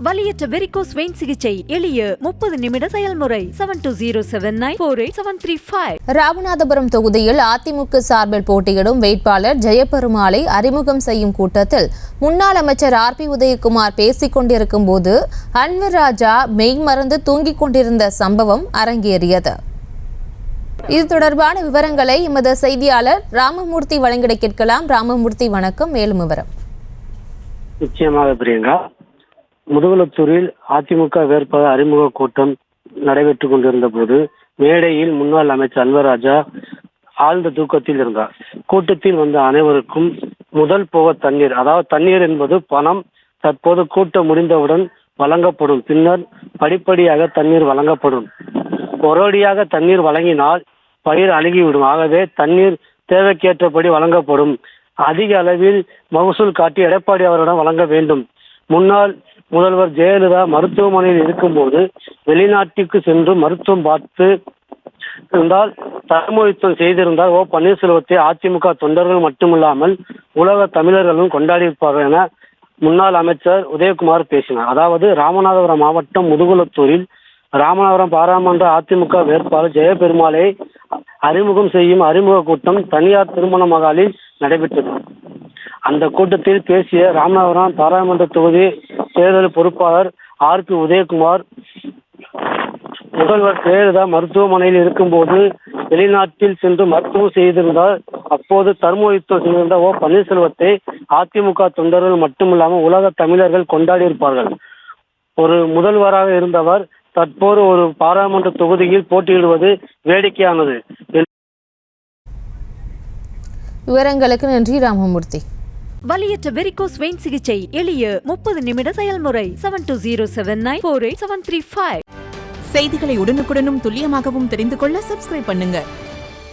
வலியற்ற varicose vein சிகிச்சை எளிய 30 நிமிட செயல்முறை 7279487335. ராமநாதபுரம் தொகுதியில் அதிமுக சார்பில் போட்டியிடும் வேட்பாளர் ஜெயபெருமாளை அறிமுகம் செய்யும் கூட்டத்தில் முன்னாள் அமைச்சர் RP உதயகுமார் பேசிக் கொண்டிருக்கும் போது அன்வர் ராஜா மெய் மறந்து தூங்கிக் கொண்டிருந்த சம்பவம் அரங்கேறியது. இது தொடர்பான விவரங்களை எமது செய்தியாளர் ராமமூர்த்தி வழங்கிட கேட்கலாம். ராமமூர்த்தி வணக்கம், மேலும் விவரம். நிச்சயமாக பிரியங்கா, முதுகுளத்தூரில் அதிமுக வேட்பாளர் அறிமுக கூட்டம் நடைபெற்றுக் கொண்டிருந்த போது மேடையில் முன்னாள் அமைச்சர் அன்வர் ராஜா ஆழ்ந்த தூக்கத்தில் இருந்தார். கூட்டத்தில் வந்த அனைவருக்கும் முதல் போக தண்ணீர், அதாவது தண்ணீர் என்பது பணம், தற்போது கூட்டம் முடிந்தவுடன் வழங்கப்படும். பின்னர் படிப்படியாக தண்ணீர் வழங்கப்படும். ஒரேடியாக தண்ணீர் வழங்கினால் பயிர் அழுகிவிடும். ஆகவே தண்ணீர் தேவைக்கேற்றபடி வழங்கப்படும். அதிக அளவில் மகசூல் காட்டி எடப்பாடி அவரிடம் வழங்க வேண்டும். முன்னாள் முதல்வர் ஜெயலலிதா மருத்துவமனையில் இருக்கும்போது வெளிநாட்டுக்கு சென்று மருத்துவம் பார்த்து இருந்தால் தரமொழித்தம் செய்திருந்தால் பன்னீர்செல்வத்தை அதிமுக தொண்டர்கள் மட்டுமில்லாமல் உலக தமிழர்களும் கொண்டாடியிருப்பார்கள் என முன்னாள் அமைச்சர் உதயகுமார் பேசினார். அதாவது ராமநாதபுரம் மாவட்டம் முதுகுளத்தூரில் ராமநாதபுரம் பாராளுமன்ற அதிமுக வேட்பாளர் ஜெயபெருமாளை அறிமுகம் செய்யும் அறிமுக கூட்டம் தனியார் திருமண மகாலில் நடைபெற்றது. அந்த கூட்டத்தில் பேசிய ராமநாதபுரம் பாராளுமன்ற தொகுதி தேர்தல் பொறுப்பாளர் RP உதயகுமார், முதல்வர் ஜெயலலிதா மருத்துவமனையில் இருக்கும்போது வெளிநாட்டில் சென்று மருத்துவம் செய்திருந்தால் அப்போது தர்மயுத்தம் செய்திருந்த பன்னீர்செல்வத்தை அதிமுக தொண்டர்கள் மட்டுமில்லாமல் உலக தமிழர்கள் கொண்டாடியிருப்பார்கள். ஒரு முதல்வராக இருந்தவர் தற்போது ஒரு பாராளுமன்ற தொகுதியில் போட்டியிடுவது வேடிக்கையானது. விவரங்களுக்கு நன்றி ராமமூர்த்தி. வலியற்ற வெரிகோஸ் வெயின் சிகிச்சை எளிய 30 நிமிட செயல்முறை 7279487335. செய்திகளை உடனுக்குடனும் துல்லியமாகவும் தெரிந்து கொள்ள சப்ஸ்கிரைப் பண்ணுங்க.